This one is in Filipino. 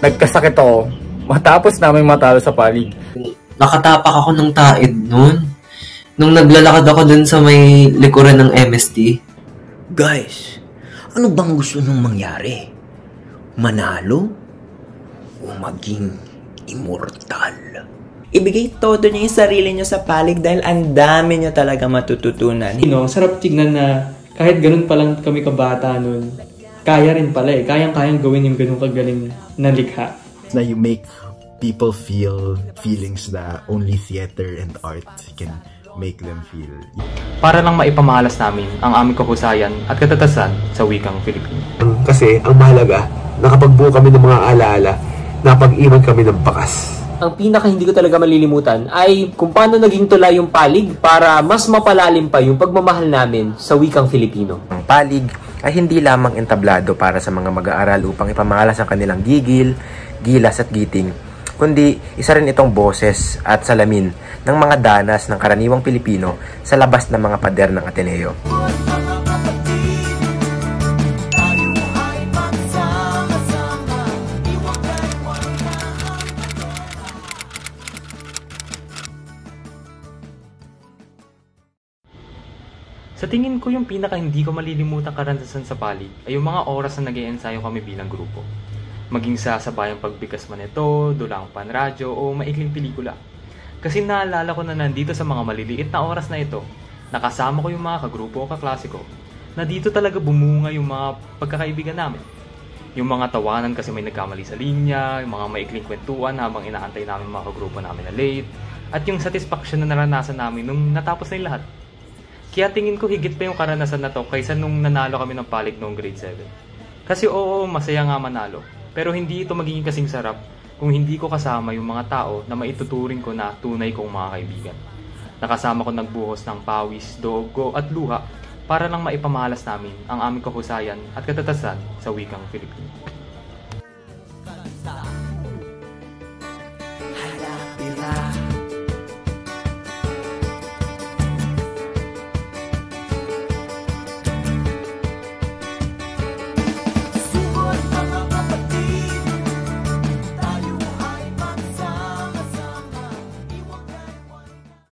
nagkasakit ako matapos namin matalo sa palig. Nakatapak ako ng taid nun. Nung naglalakad ako dun sa may likuran ng MST. Guys, ano bang gusto nung mangyari? Manalo? O maging immortal? Ibigay todo niyo yung sarili niyo sa palig dahil ang dami niyo talaga matututunan. Sarap tignan na kahit ganun pa lang kami kabata nun, kaya rin pala eh. Kayang-kayang gawin yung ganun kagaling na likha. Na you make people feel feelings na only theater and art can make them feel. Para lang maipamahalas namin ang aming kahusayan at katatasan sa wikang Filipino. Kasi ang mahalaga, nakapagbuo kami ng mga alaala, napag-iwan kami ng bakas. Ang pinaka hindi ko talaga malilimutan ay kung paano naging tulay yung palig para mas mapalalim pa yung pagmamahal namin sa wikang Filipino. Ang palig ay hindi lamang entablado para sa mga mag-aaral upang ipamahalas ang kanilang gigil, gilas at giting, kundi isa rin itong boses at salamin ng mga danas ng karaniwang Pilipino sa labas ng mga pader ng Ateneo. Sa tingin ko yung pinaka hindi ko malilimutang karanasan sa palig ay yung mga oras na nag-iensayo kami bilang grupo. Maging sa sabayang pagbigkas man ito, dulang panradyo o maikling pelikula. Kasi naalala ko na nandito sa mga maliliit na oras na ito, nakasama ko yung mga kagrupo o kaklase ko, na dito talaga bumunga yung mga pagkakaibigan namin. Yung mga tawanan kasi may nagkamali sa linya, yung mga maikling kwentuhan habang inaantay namin mga kagrupo namin na late, at yung satisfaction na naranasan namin nung natapos na yung lahat. Kaya tingin ko higit pa yung karanasan na to kaysa nung nanalo kami ng palig noong grade 7. Kasi oo, masaya nga manalo. Pero hindi ito magiging kasing sarap kung hindi ko kasama yung mga tao na maituturing ko na tunay kong mga kaibigan. Nakasama ko nagbuhos ng pawis, dugo at luha para lang maipamahalas namin ang aming kahusayan at katatasan sa wikang Filipino.